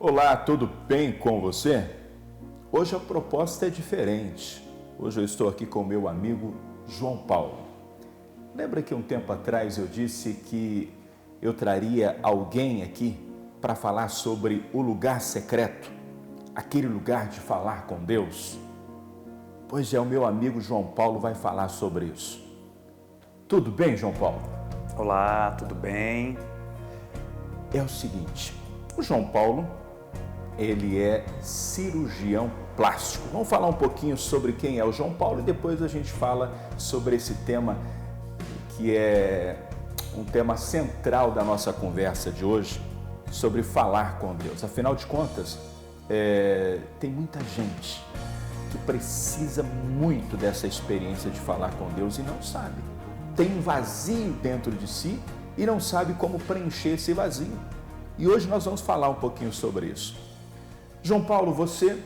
Olá, tudo bem com você? Hoje a proposta é diferente. Hoje eu estou aqui com meu amigo João Paulo. Lembra que um tempo atrás eu disse que eu traria alguém aqui para falar sobre o lugar secreto, aquele lugar de falar com Deus? Pois é, o meu amigo João Paulo vai falar sobre isso. Tudo bem, João Paulo? Olá, tudo bem? É o seguinte, o João Paulo, ele é cirurgião plástico. Vamos falar um pouquinho sobre quem é o João Paulo e depois a gente fala sobre esse tema que é um tema central da nossa conversa de hoje, sobre falar com Deus. Afinal de contas, tem muita gente que precisa muito dessa experiência de falar com Deus e não sabe. Tem um vazio dentro de si e não sabe como preencher esse vazio. E hoje nós vamos falar um pouquinho sobre isso. João Paulo, você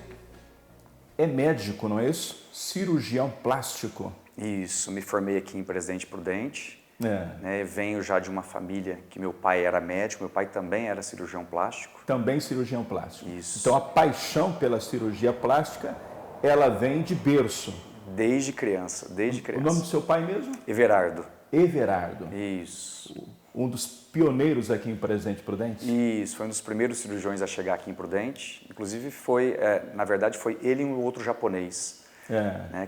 é médico, não é isso? Cirurgião plástico. Isso, me formei aqui em Presidente Prudente. É. Venho já de uma família que meu pai era médico, meu pai também era cirurgião plástico. Também cirurgião plástico. Isso. Então a paixão pela cirurgia plástica, ela vem de berço. Desde criança, desde criança. O nome do seu pai mesmo? Everardo. Everardo. Isso. Um dos pioneiros aqui em Presidente Prudente? Isso, foi um dos primeiros cirurgiões a chegar aqui em Prudente. Inclusive na verdade foi ele e um outro japonês.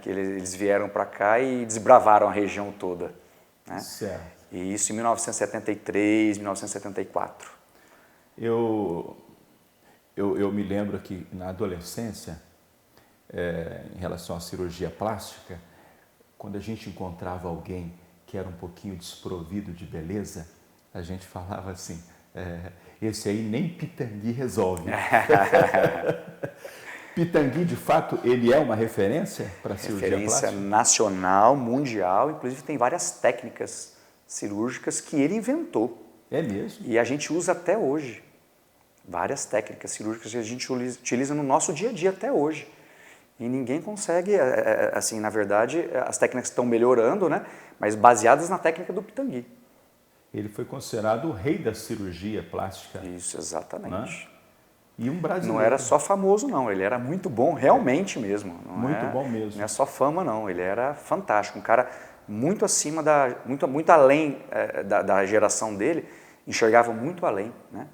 Que eles vieram para cá e desbravaram a região toda. Né? Certo. E isso em 1973, 1974. Eu me lembro que na adolescência, em relação à cirurgia plástica, quando a gente encontrava alguém que era um pouquinho desprovido de beleza, a gente falava assim, esse aí nem Pitangui resolve. Pitangui, de fato, ele é uma referência para cirurgia plástica? Referência nacional, mundial, inclusive tem várias técnicas cirúrgicas que ele inventou. É mesmo? E a gente usa até hoje. Várias técnicas cirúrgicas que a gente utiliza no nosso dia a dia até hoje. E ninguém consegue, assim, na verdade, as técnicas estão melhorando, né? Mas baseadas na técnica do Pitangui. Ele foi considerado o rei da cirurgia plástica. Isso, exatamente. Né? E um brasileiro. Não era só famoso, não. Ele era muito bom, realmente mesmo. Muito bom mesmo. Não é só fama, não. Ele era fantástico. Um cara muito acima, muito além da geração dele, enxergava muito além, né?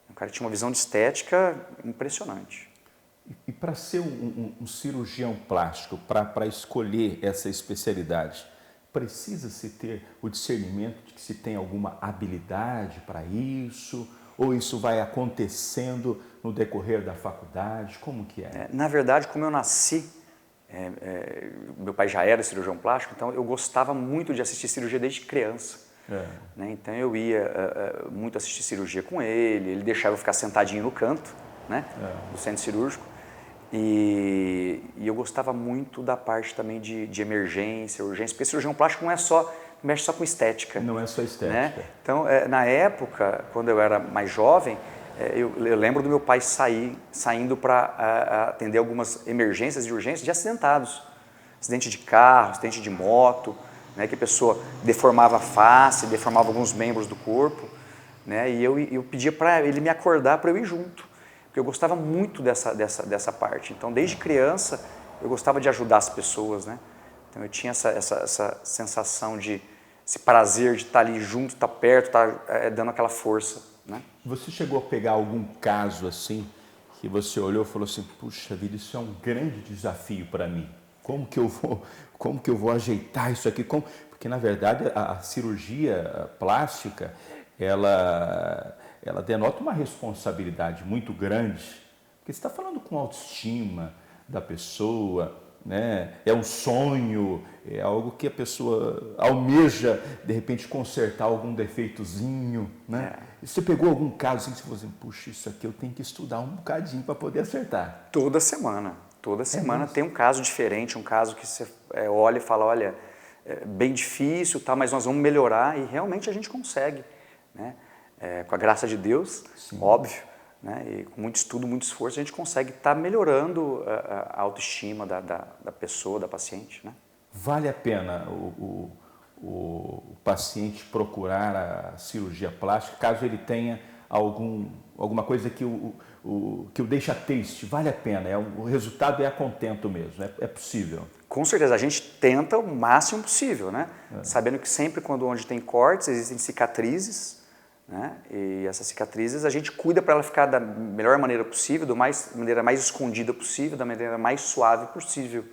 Um cara que tinha uma visão de estética impressionante. E para ser um cirurgião plástico, para escolher essa especialidade, precisa-se ter o discernimento de que se tem alguma habilidade para isso? Ou isso vai acontecendo no decorrer da faculdade? Como que é? Na verdade, como eu nasci, meu pai já era cirurgião plástico, então eu gostava muito de assistir cirurgia desde criança. Né? Então eu ia muito assistir cirurgia com ele deixava eu ficar sentadinho no canto, né? Do centro cirúrgico. E eu gostava muito da parte também de emergência, urgência, porque cirurgião plástico não mexe só com estética. Não é só estética. Né? Então, na época, quando eu era mais jovem, eu lembro do meu pai saindo para atender algumas emergências e urgências de acidentados. Acidente de carro, acidente de moto, né, que a pessoa deformava a face, deformava alguns membros do corpo. Né, e eu pedia para ele me acordar para eu ir junto. Porque eu gostava muito dessa parte. Então, desde criança, eu gostava de ajudar as pessoas, né? Então, eu tinha essa sensação esse prazer de estar ali junto, estar perto, estar dando aquela força, né? Você chegou a pegar algum caso assim, que você olhou e falou assim, puxa vida, isso é um grande desafio para mim. Como que eu vou ajeitar isso aqui? Porque, na verdade, a cirurgia plástica, ela denota uma responsabilidade muito grande, porque você está falando com autoestima da pessoa, né? É um sonho, é algo que a pessoa almeja, de repente, consertar algum defeitozinho, né? E você pegou algum caso assim que você falou assim, puxa, isso aqui eu tenho que estudar um bocadinho para poder acertar? Toda semana tem um caso diferente, um caso que você olha e fala, olha, é bem difícil, tá, mas nós vamos melhorar, e realmente a gente consegue, né? Com a graça de Deus, sim, óbvio, né? E com muito estudo, muito esforço, a gente consegue estar melhorando a autoestima da pessoa, da paciente, né? Vale a pena o paciente procurar a cirurgia plástica, caso ele tenha alguma coisa que que o deixa triste, vale a pena, o resultado é a contento mesmo, é possível. Com certeza, a gente tenta o máximo possível, né? Sabendo que sempre onde tem cortes, existem cicatrizes, né? E essas cicatrizes a gente cuida para ela ficar da melhor maneira possível, da maneira mais escondida possível, da maneira mais suave possível,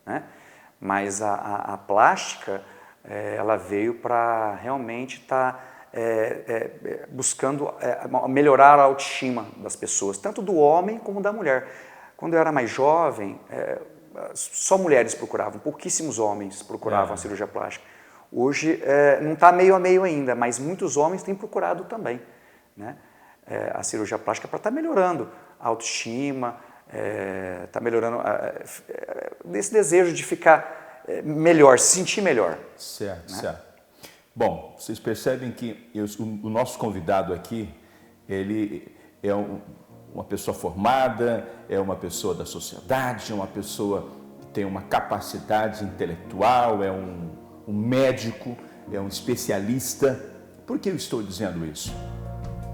né? Mas a plástica, ela veio para realmente estar buscando melhorar a autoestima das pessoas, tanto do homem como da mulher. Quando eu era mais jovem, só mulheres procuravam, pouquíssimos homens procuravam a cirurgia plástica. Hoje não está meio a meio ainda, mas muitos homens têm procurado também, né? A cirurgia plástica para estar melhorando a autoestima, está melhorando esse desejo de ficar melhor, se sentir melhor. Certo, né? certo. Bom, vocês percebem que o nosso convidado aqui, ele é uma pessoa formada, é uma pessoa da sociedade, é uma pessoa que tem uma capacidade intelectual, é um médico, é um especialista. Por que eu estou dizendo isso?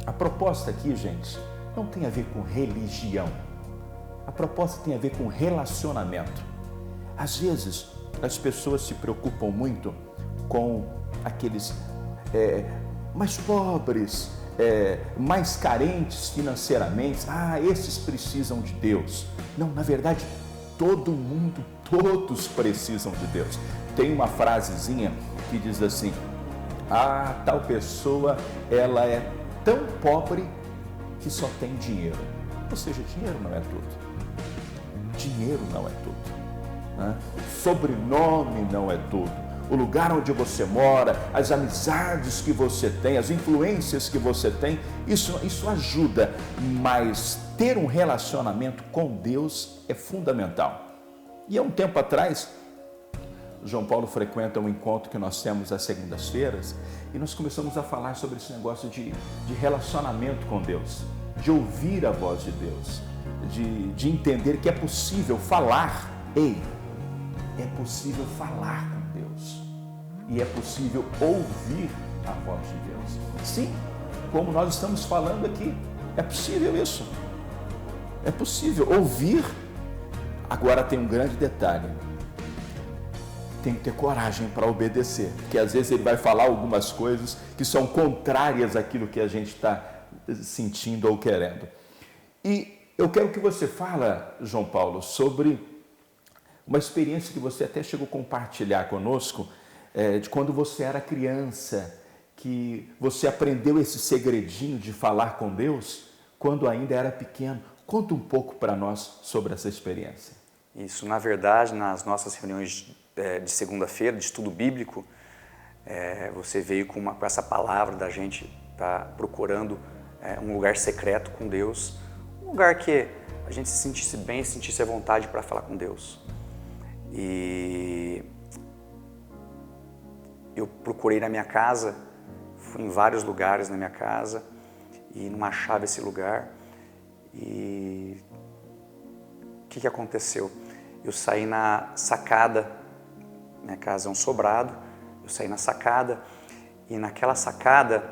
A proposta aqui, gente, não tem a ver com religião. A proposta tem a ver com relacionamento. Às vezes, as pessoas se preocupam muito com aqueles mais pobres, mais carentes financeiramente. Esses precisam de Deus. Não, na verdade, todo mundo, todos precisam de Deus. Tem uma frasezinha que diz assim: tal pessoa, ela é tão pobre que só tem dinheiro. Ou seja, dinheiro não é tudo. Dinheiro não é tudo. Né? Sobrenome não é tudo. O lugar onde você mora, as amizades que você tem, as influências que você tem, isso ajuda, mas ter um relacionamento com Deus é fundamental. E há um tempo atrás, o João Paulo frequenta um encontro que nós temos às segundas-feiras e nós começamos a falar sobre esse negócio de relacionamento com Deus, de ouvir a voz de Deus, de entender que é possível falar. É possível falar com Deus e é possível ouvir a voz de Deus. Sim, como nós estamos falando aqui, é possível isso. É possível ouvir. Agora tem um grande detalhe. Tem que ter coragem para obedecer, porque às vezes ele vai falar algumas coisas que são contrárias àquilo que a gente está sentindo ou querendo. E eu quero que você fale, João Paulo, sobre uma experiência que você até chegou a compartilhar conosco, de quando você era criança, que você aprendeu esse segredinho de falar com Deus quando ainda era pequeno. Conta um pouco para nós sobre essa experiência. Isso, na verdade, nas nossas reuniões de segunda-feira, de estudo bíblico, você veio com essa palavra da gente estar procurando um lugar secreto com Deus, um lugar que a gente se sentisse bem, sentisse à vontade para falar com Deus. E eu procurei na minha casa, fui em vários lugares na minha casa e não achava esse lugar. E o que aconteceu? Eu saí na sacada, minha casa é um sobrado, eu saí na sacada e naquela sacada,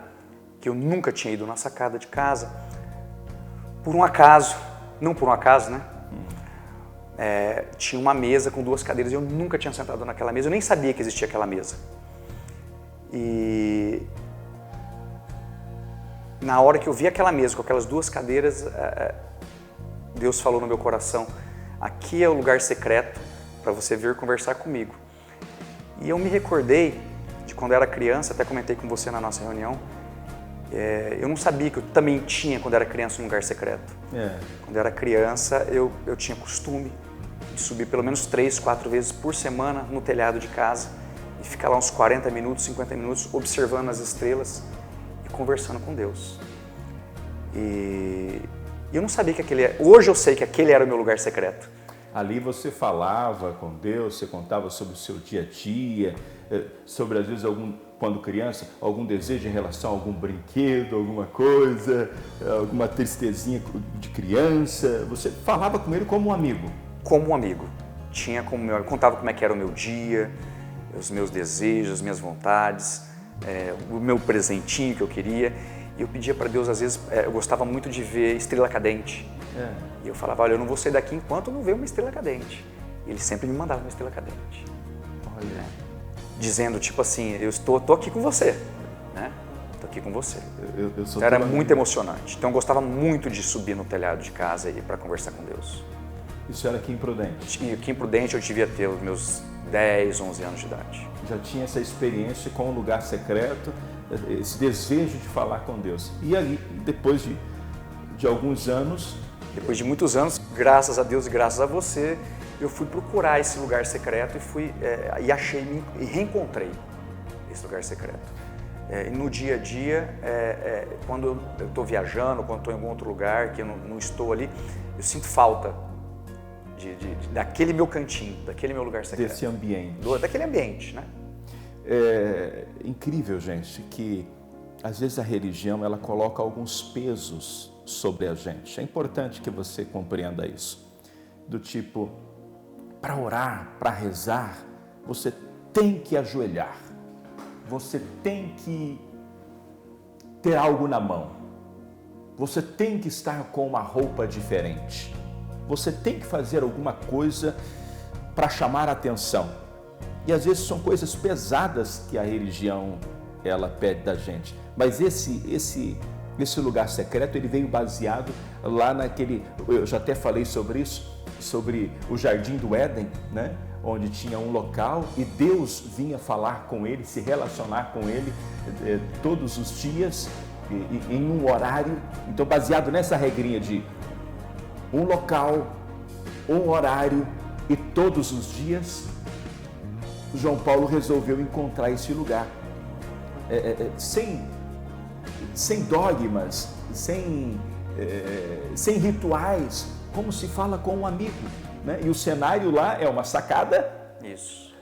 que eu nunca tinha ido na sacada de casa, por um acaso, não por um acaso, né? Tinha uma mesa com 2 cadeiras e eu nunca tinha sentado naquela mesa, eu nem sabia que existia aquela mesa. E na hora que eu vi aquela mesa com aquelas 2 cadeiras, Deus falou no meu coração: aqui é o lugar secreto para você vir conversar comigo. E eu me recordei de quando eu era criança, até comentei com você na nossa reunião, eu não sabia que eu também tinha, quando eu era criança, um lugar secreto. Quando eu era criança, eu tinha costume de subir pelo menos 3, 4 vezes por semana no telhado de casa e ficar lá uns 40 minutos, 50 minutos observando as estrelas e conversando com Deus. E eu não sabia que hoje eu sei que aquele era o meu lugar secreto. Ali você falava com Deus, você contava sobre o seu dia a dia, sobre às vezes quando criança, algum desejo em relação a algum brinquedo, alguma coisa, alguma tristezinha de criança. Você falava com ele como um amigo. Como um amigo. Eu contava como é que era o meu dia, os meus desejos, as minhas vontades, o meu presentinho que eu queria. E eu pedia para Deus, às vezes, eu gostava muito de ver estrela cadente. E eu falava, olha, eu não vou sair daqui enquanto eu não ver uma estrela cadente. E ele sempre me mandava uma estrela cadente. Olha. Dizendo, tipo assim, eu tô aqui com você, né? Tô aqui com você. Então, era muito emocionante. Então eu gostava muito de subir no telhado de casa e ir para conversar com Deus. Isso era aqui em Prudente? E aqui em Prudente eu devia ter os meus 10, 11 anos de idade. Já tinha essa experiência com o lugar secreto, esse desejo de falar com Deus. E ali, depois de alguns anos... Depois de muitos anos, graças a Deus e graças a você, eu fui procurar esse lugar secreto e achei e reencontrei esse lugar secreto. E no dia a dia, quando eu estou viajando, quando estou em algum outro lugar, que eu não estou ali, eu sinto falta daquele meu cantinho, daquele meu lugar secreto. Desse ambiente. Daquele ambiente, né? É incrível, gente, que às vezes a religião ela coloca alguns pesos sobre a gente. É importante que você compreenda isso. Do tipo, para orar, para rezar, você tem que ajoelhar. Você tem que ter algo na mão. Você tem que estar com uma roupa diferente. Você tem que fazer alguma coisa para chamar a atenção. E às vezes são coisas pesadas que a religião ela pede da gente. Mas esse lugar secreto ele veio baseado lá naquele, eu já até falei sobre isso, sobre o Jardim do Éden, né? Onde tinha um local e Deus vinha falar com ele, se relacionar com ele todos os dias em um horário. Então, baseado nessa regrinha de um local, um horário e todos os dias, João Paulo resolveu encontrar esse lugar. Sem dogmas, sem rituais, como se fala com um amigo. Né? E o cenário lá é uma sacada, isso.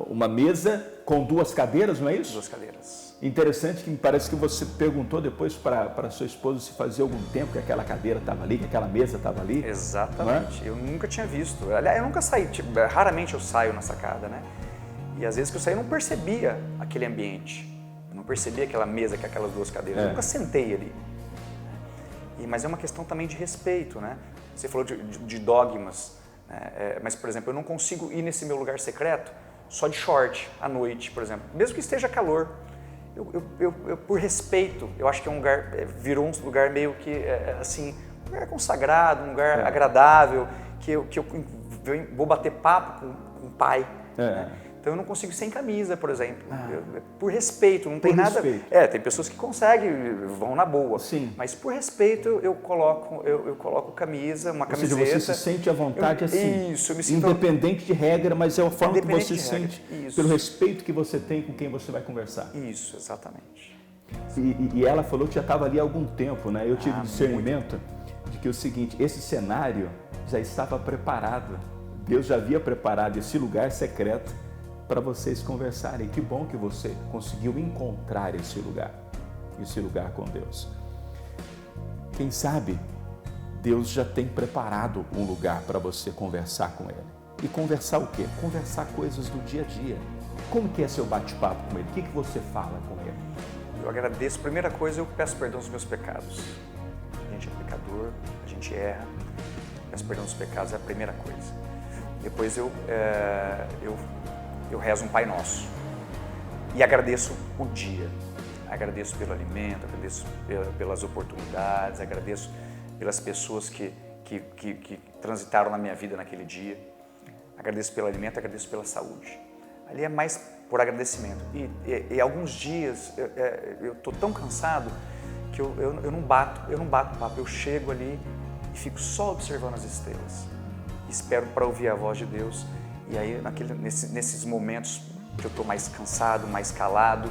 Uma mesa com 2 cadeiras, não é isso? 2 cadeiras. Interessante que me parece que você perguntou depois para sua esposa se fazia algum tempo que aquela cadeira estava ali, que aquela mesa estava ali. Exatamente, eu nunca tinha visto. Aliás, eu nunca saí, raramente eu saio na sacada, né? E às vezes que eu saí eu não percebia aquele ambiente, eu não percebia aquela mesa, que aquelas 2 cadeiras, eu nunca sentei ali. Mas é uma questão também de respeito, né? Você falou de dogmas, né? Mas, por exemplo, eu não consigo ir nesse meu lugar secreto só de short à noite, por exemplo, mesmo que esteja calor. Eu por respeito, eu acho que é um lugar, virou um lugar meio que, assim, um lugar consagrado, um lugar agradável, que eu vou bater papo com o pai. Né? Então eu não consigo sem camisa, por exemplo, por respeito, não tem nada... Tem pessoas que conseguem, vão na boa, sim. Mas por respeito eu coloco camisa, uma camiseta. Ou seja, você se sente à vontade assim, isso, eu me sinto... independente de regra, mas é a forma que você se sente, pelo respeito que você tem com quem você vai conversar. Isso, exatamente. E ela falou que já estava ali há algum tempo, né? Eu tive discernimento de que é o seguinte, esse cenário já estava preparado, Deus já havia preparado esse lugar secreto para vocês conversarem. Que bom que você conseguiu encontrar esse lugar com Deus. Quem sabe Deus já tem preparado um lugar para você conversar com Ele. E conversar o quê? Conversar coisas do dia a dia. Como que é seu bate-papo com Ele? O que você fala com Ele? Eu agradeço. Primeira coisa, eu peço perdão dos meus pecados. A gente é pecador, a gente erra. Peço perdão dos pecados é a primeira coisa. Depois eu rezo um Pai Nosso e agradeço o dia, agradeço pelo alimento, agradeço pelas oportunidades, agradeço pelas pessoas que transitaram na minha vida naquele dia, agradeço pelo alimento, agradeço pela saúde. Ali é mais por agradecimento. E alguns dias eu estou tão cansado que eu não bato papo, eu chego ali e fico só observando as estrelas, espero para ouvir a voz de Deus. E aí, nesses momentos que eu estou mais cansado, mais calado,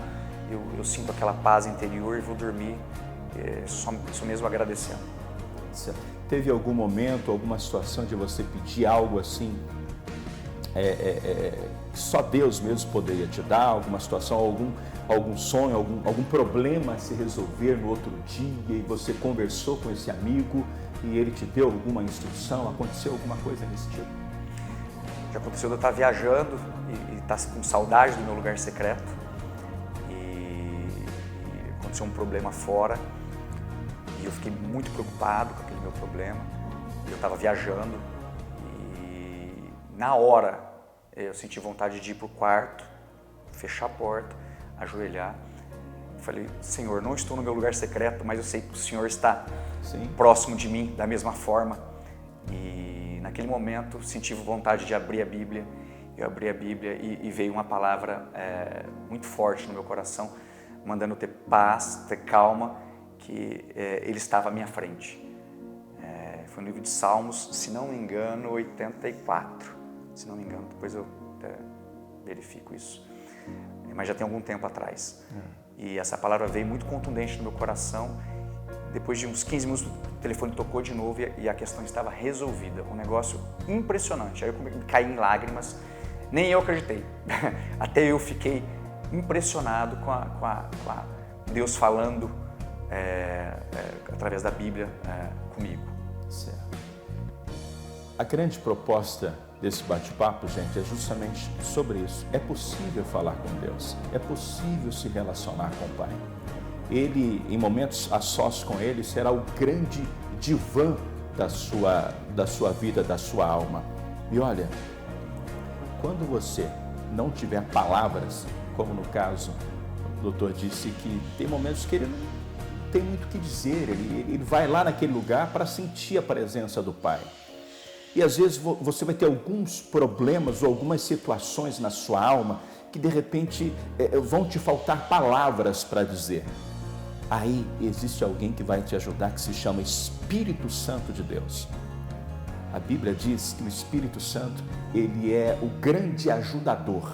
eu sinto aquela paz interior e vou dormir só mesmo agradecendo. Teve algum momento, alguma situação de você pedir algo assim, só Deus mesmo poderia te dar? Alguma situação, algum sonho, algum problema a se resolver no outro dia e você conversou com esse amigo e ele te deu alguma instrução? Aconteceu alguma coisa nesse tipo? Já aconteceu de eu estar viajando e estar com saudade do meu lugar secreto. E aconteceu um problema fora e eu fiquei muito preocupado com aquele meu problema. Eu estava viajando e na hora eu senti vontade de ir para o quarto, fechar a porta, ajoelhar. Falei, Senhor, não estou no meu lugar secreto, mas eu sei que o Senhor está próximo de mim da mesma forma. E naquele momento senti vontade de abrir a Bíblia. Eu abri a Bíblia e veio uma palavra muito forte no meu coração, mandando ter paz, ter calma, que Ele estava à minha frente. Foi no livro de Salmos, se não me engano, 84. Se não me engano, depois eu verifico isso. Mas já tem algum tempo atrás. E essa palavra veio muito contundente no meu coração. Depois de uns 15 minutos, o telefone tocou de novo e a questão estava resolvida. Um negócio impressionante. Aí eu caí em lágrimas. Nem eu acreditei. Até eu fiquei impressionado com a Deus falando através da Bíblia comigo. Certo. A grande proposta desse bate-papo, gente, é justamente sobre isso. É possível falar com Deus. É possível se relacionar com o Pai. Ele, em momentos a sós com Ele, será o grande divã da sua vida, da sua alma. E olha, quando você não tiver palavras, como no caso, o doutor disse que tem momentos que ele não tem muito o que dizer, ele vai lá naquele lugar para sentir a presença do Pai. E às vezes você vai ter alguns problemas ou algumas situações na sua alma que de repente vão te faltar palavras para dizer. Aí existe alguém que vai te ajudar, que se chama Espírito Santo de Deus. A Bíblia diz que o Espírito Santo, ele é o grande ajudador.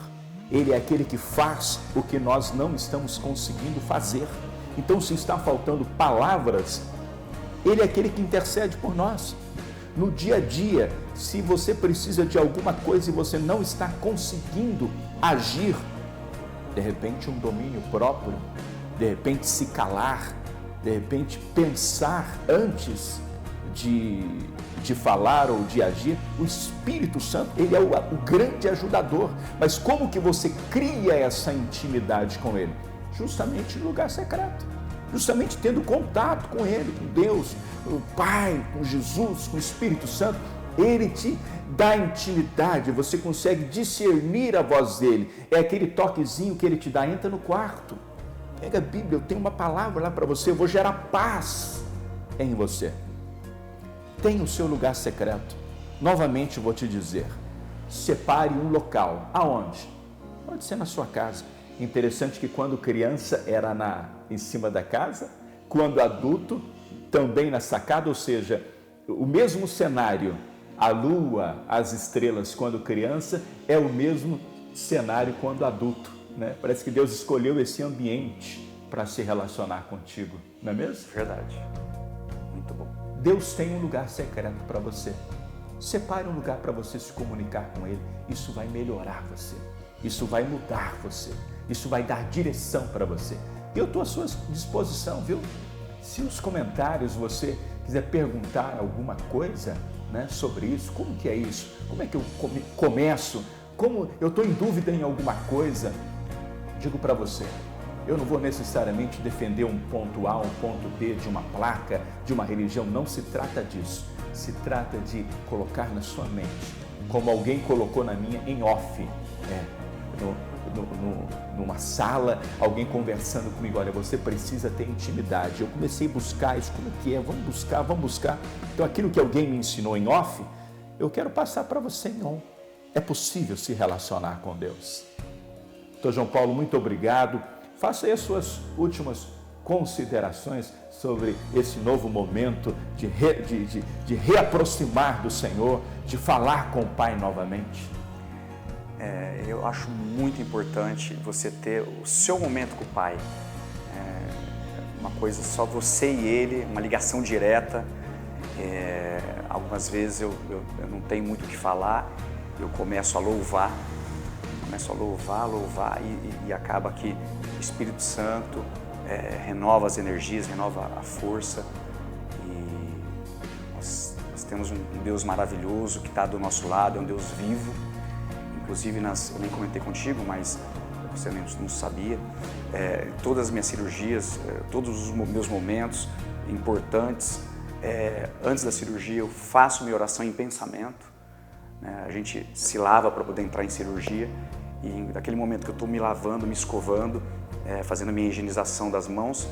Ele é aquele que faz o que nós não estamos conseguindo fazer. Então, se está faltando palavras, ele é aquele que intercede por nós. No dia a dia, se você precisa de alguma coisa e você não está conseguindo agir, de repente um domínio próprio, de repente se calar, de repente pensar antes de falar ou de agir, o Espírito Santo, ele é o grande ajudador. Mas como que você cria essa intimidade com ele? Justamente no lugar secreto, justamente tendo contato com ele, com Deus, com o Pai, com Jesus, com o Espírito Santo. Ele te dá intimidade, você consegue discernir a voz dele. É aquele toquezinho que ele te dá, entra no quarto, pega a Bíblia, eu tenho uma palavra lá para você, eu vou gerar paz em você. Tem o seu lugar secreto. Novamente vou te dizer, separe um local. Aonde? Pode ser na sua casa. Interessante que quando criança era em cima da casa, quando adulto também na sacada, ou seja, o mesmo cenário, a lua, as estrelas quando criança, é o mesmo cenário quando adulto, né? Parece que Deus escolheu esse ambiente para se relacionar contigo, não é mesmo? Verdade, muito bom. Deus tem um lugar secreto para você. Separe um lugar para você se comunicar com Ele. Isso vai melhorar você, isso vai mudar você, isso vai dar direção para você. Eu estou à sua disposição, viu? Se nos comentários você quiser perguntar alguma coisa, né, sobre isso, como que é isso? Como é que eu começo? Como eu estou em dúvida em alguma coisa? Digo para você, eu não vou necessariamente defender um ponto A, um ponto B de uma placa, de uma religião, não se trata disso. Se trata de colocar na sua mente, como alguém colocou na minha em off, numa sala, alguém conversando comigo, olha, você precisa ter intimidade. Eu comecei a buscar isso, como que é? Vamos buscar. Então aquilo que alguém me ensinou em off, eu quero passar para você em on. É possível se relacionar com Deus. Doutor João Paulo, muito obrigado. Faça aí as suas últimas considerações sobre esse novo momento de reaproximar do Senhor, de falar com o Pai novamente. Eu acho muito importante você ter o seu momento com o Pai. Uma coisa só você e Ele, uma ligação direta. Algumas vezes eu não tenho muito o que falar, eu começo a louvar e acaba que o Espírito Santo renova as energias, renova a força. E nós temos um Deus maravilhoso que está do nosso lado, é um Deus vivo. Inclusive, eu nem comentei contigo, mas você não sabia. Todas as minhas cirurgias, todos os meus momentos importantes, antes da cirurgia eu faço minha oração em pensamento. A gente se lava para poder entrar em cirurgia e naquele momento que eu estou me lavando, me escovando, fazendo a minha higienização das mãos,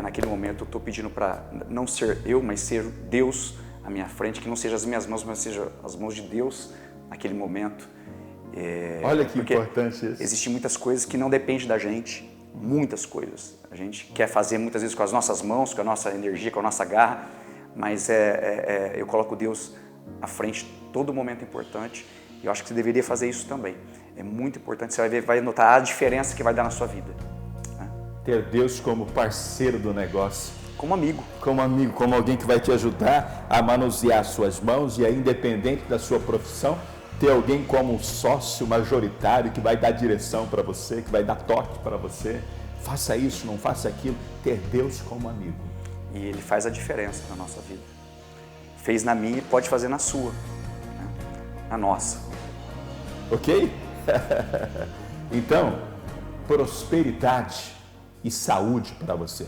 naquele momento eu estou pedindo para não ser eu, mas ser Deus à minha frente, que não seja as minhas mãos, mas seja as mãos de Deus naquele momento. Olha que importante isso. Existem muitas coisas que não dependem da gente, muitas coisas. A gente quer fazer muitas vezes com as nossas mãos, com a nossa energia, com a nossa garra, mas eu coloco Deus à frente todo momento importante. E eu acho que você deveria fazer isso também. É muito importante, você vai notar a diferença que vai dar na sua vida. Ter Deus como parceiro do negócio. Como amigo. Como amigo, como alguém que vai te ajudar a manusear suas mãos e aí, independente da sua profissão, ter alguém como sócio majoritário que vai dar direção para você, que vai dar toque para você. Faça isso, não faça aquilo. Ter Deus como amigo. E Ele faz a diferença na nossa vida. Fez na minha e pode fazer na sua, na nossa. Ok? Então, prosperidade e saúde para você.